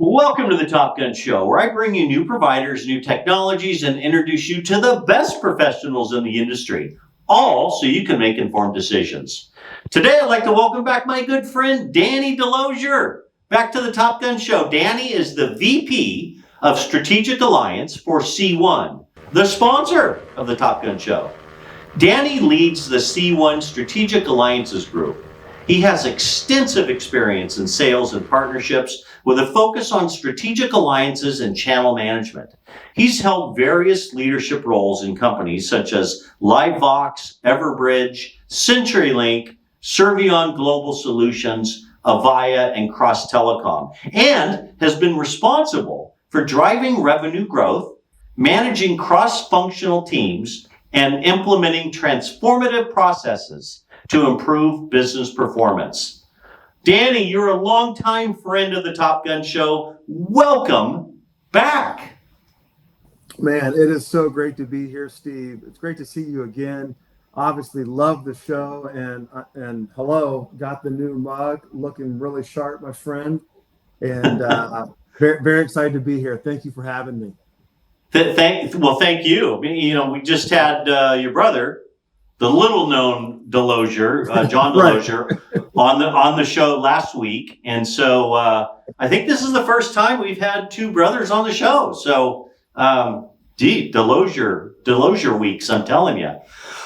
Welcome to the Top Gun Show, where I bring you new providers, new technologies, and introduce you to the best professionals in the industry, all so you can make informed decisions. Today, I'd like to welcome back my good friend, Danny DeLozier. Back to the Top Gun Show. Danny is the VP of Strategic Alliance for C1, the sponsor of the Top Gun Show. Danny leads the C1 Strategic Alliances Group. He has extensive experience in sales and partnerships with a focus on strategic alliances and channel management. He's held various leadership roles in companies such as LiveVox, Everbridge, CenturyLink, Servion Global Solutions, Avaya, and Cross Telecom, and has been responsible for driving revenue growth, managing cross-functional teams, and implementing transformative processes to improve business performance. Danny, you're a longtime friend of the Top Gun Show. Welcome back. Man, it is so great to be here, Steve. It's great to see you again. Obviously, love the show, and hello, got the new mug, looking really sharp, my friend, and very excited to be here. Thank you for having me. Thank you. We just had your brother, the little-known DeLozier, John DeLozier, on the show last week, and so I think this is the first time we've had two brothers on the show. So, DeLozier weeks, I'm telling you.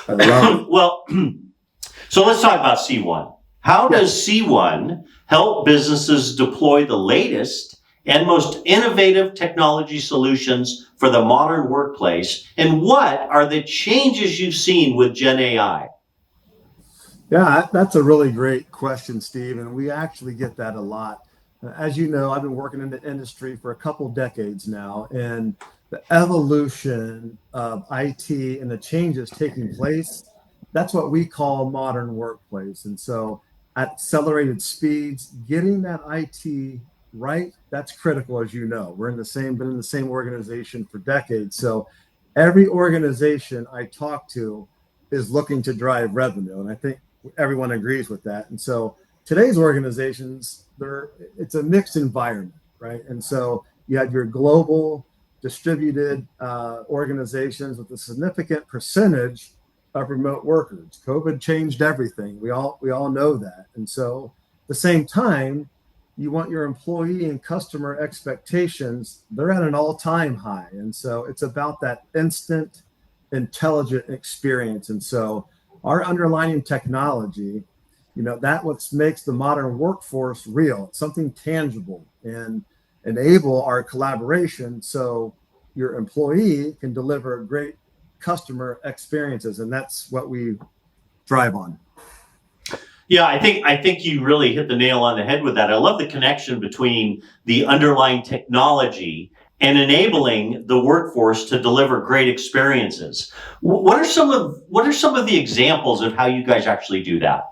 I love it. Well, so let's talk about C1. How does C1 help businesses deploy the latest and most innovative technology solutions for the modern workplace? And what are the changes you've seen with Gen AI? Yeah, that's a really great question, Steve, and we actually get that a lot. As you know, I've been working in the industry for a couple decades now, and the evolution of IT and the changes taking place, that's what we call modern workplace. And so at accelerated speeds, getting that IT right, that's critical. As you know, been in the same organization for decades. So every organization I talk to is looking to drive revenue. And I think everyone agrees with that. And so today's organizations, it's a mixed environment, right? And so you have your global distributed organizations with a significant percentage of remote workers. COVID changed everything. We all know that. And so at the same time, you want your employee and customer expectations, they're at an all-time high. And so it's about that instant, intelligent experience. And so our underlying technology, that what makes the modern workforce real, something tangible, and enable our collaboration so your employee can deliver great customer experiences. And that's what we thrive on. Yeah, I think you really hit the nail on the head with that. I love the connection between the underlying technology and enabling the workforce to deliver great experiences. What are some of the examples of how you guys actually do that?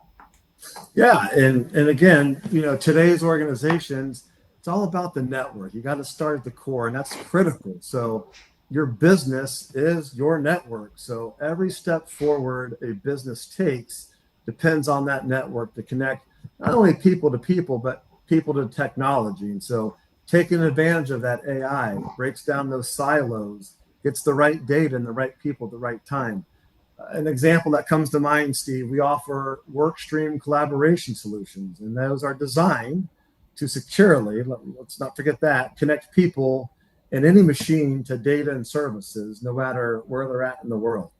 Yeah, and again, today's organizations, it's all about the network. You got to start at the core, and that's critical. So your business is your network. So every step forward a business takes depends on that network to connect not only people to people, but people to technology. And so taking advantage of that AI breaks down those silos, gets the right data and the right people at the right time. An example that comes to mind, Steve, we offer work stream collaboration solutions, and those are designed to securely, let's not forget that, connect people and any machine to data and services, no matter where they're at in the world.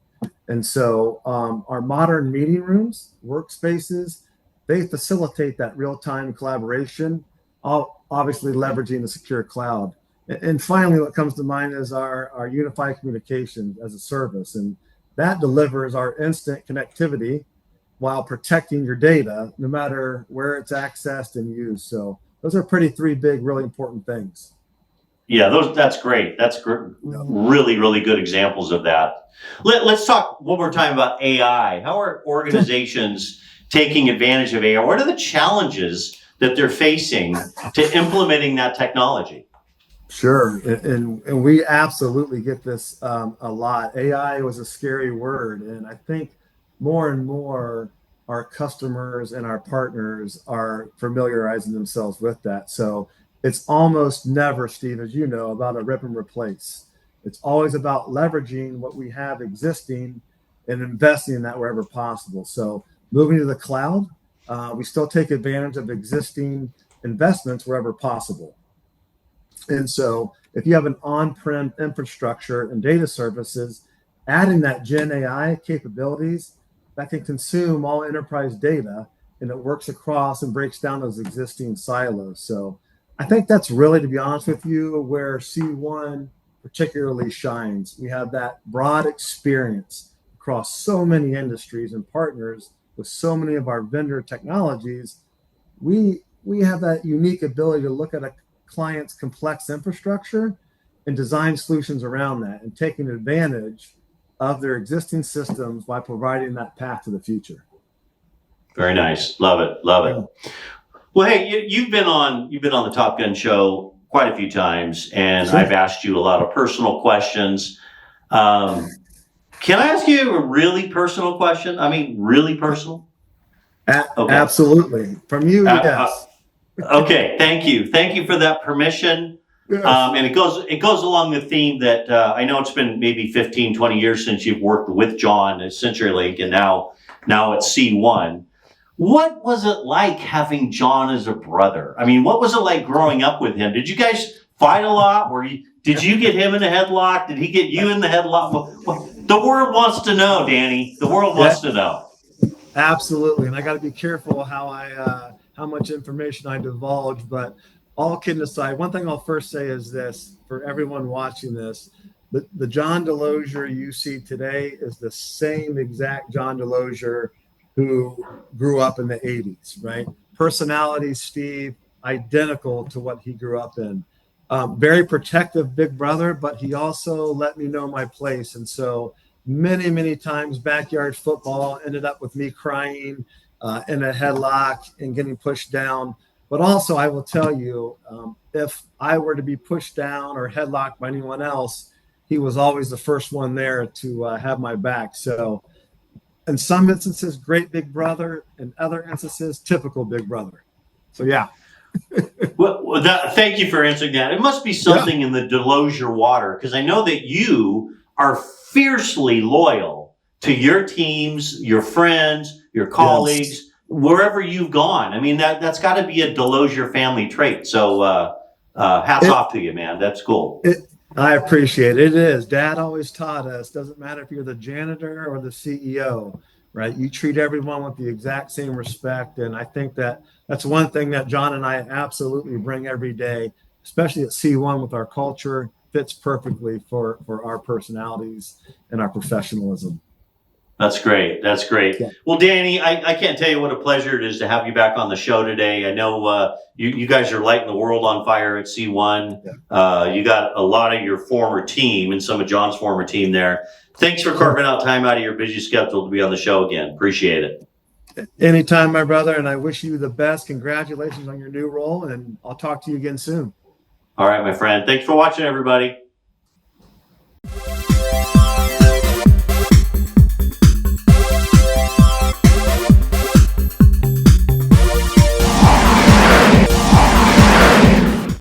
And so our modern meeting rooms, workspaces, they facilitate that real-time collaboration, all obviously leveraging the secure cloud. And finally, what comes to mind is our unified communication as a service. And that delivers our instant connectivity while protecting your data, no matter where it's accessed and used. So those are three big, really important things. Yeah, that's great. That's really, really good examples of that. Let's talk one more time about AI. How are organizations taking advantage of AI? What are the challenges that they're facing to implementing that technology? Sure, and we absolutely get this a lot. AI was a scary word, and I think more and more our customers and our partners are familiarizing themselves with that. So it's almost never, Steve, as you know, about a rip and replace. It's always about leveraging what we have existing and investing in that wherever possible. So moving to the cloud, we still take advantage of existing investments wherever possible. And so if you have an on-prem infrastructure and data services, adding that Gen AI capabilities that can consume all enterprise data, and it works across and breaks down those existing silos. So I think that's really, to be honest with you, where C1 particularly shines. We have that broad experience across so many industries and partners with so many of our vendor technologies. We have that unique ability to look at a client's complex infrastructure and design solutions around that, and taking advantage of their existing systems by providing that path to the future. Very nice. Love it. Love it. Well, hey, you've been on the Top Gun show quite a few times, and Sure. I've asked you a lot of personal questions. Can I ask you a really personal question? I mean, really personal? Okay. Absolutely. From you, yes. Okay. Thank you. Thank you for that permission. Yes. And it goes along the theme that I know it's been maybe 15, 20 years since you've worked with John at CenturyLink, and now at C1. What was it like having John as a brother? I mean, what was it like growing up with him? Did you guys fight a lot? Did you get him in a headlock? Did he get you in the headlock? Well, the world wants to know, Danny. The world wants to know. Absolutely. And I got to be careful how much information I divulge, but all kidding aside, one thing I'll first say is this for everyone watching this: the John DeLozier you see today is the same exact John DeLozier who grew up in the 80s, right? Personality, Steve, identical to what he grew up in. Very protective big brother, but he also let me know my place. And so many times backyard football ended up with me crying in a headlock and getting pushed down. But also, I will tell you, if I were to be pushed down or headlocked by anyone else, he was always the first one there to have my back. So in some instances, great big brother. In other instances, typical big brother. So, yeah. Well, thank you for answering that. It must be something in the DeLozier water, because I know that you are fiercely loyal to your teams, your friends, your colleagues, wherever you've gone. I mean, that's got to be a DeLozier family trait. So hats off to you, man. That's cool. I appreciate it. It is. Dad always taught us, doesn't matter if you're the janitor or the CEO, right? You treat everyone with the exact same respect. And I think that's one thing that John and I absolutely bring every day, especially at C1 with our culture, fits perfectly for our personalities and our professionalism. That's great. That's great. Yeah. Well, Danny, I can't tell you what a pleasure it is to have you back on the show today. I know you guys are lighting the world on fire at C1. Yeah. You got a lot of your former team and some of John's former team there. Thanks for carving out time out of your busy schedule to be on the show again. Appreciate it. Anytime, my brother, and I wish you the best. Congratulations on your new role, and I'll talk to you again soon. All right, my friend. Thanks for watching, everybody.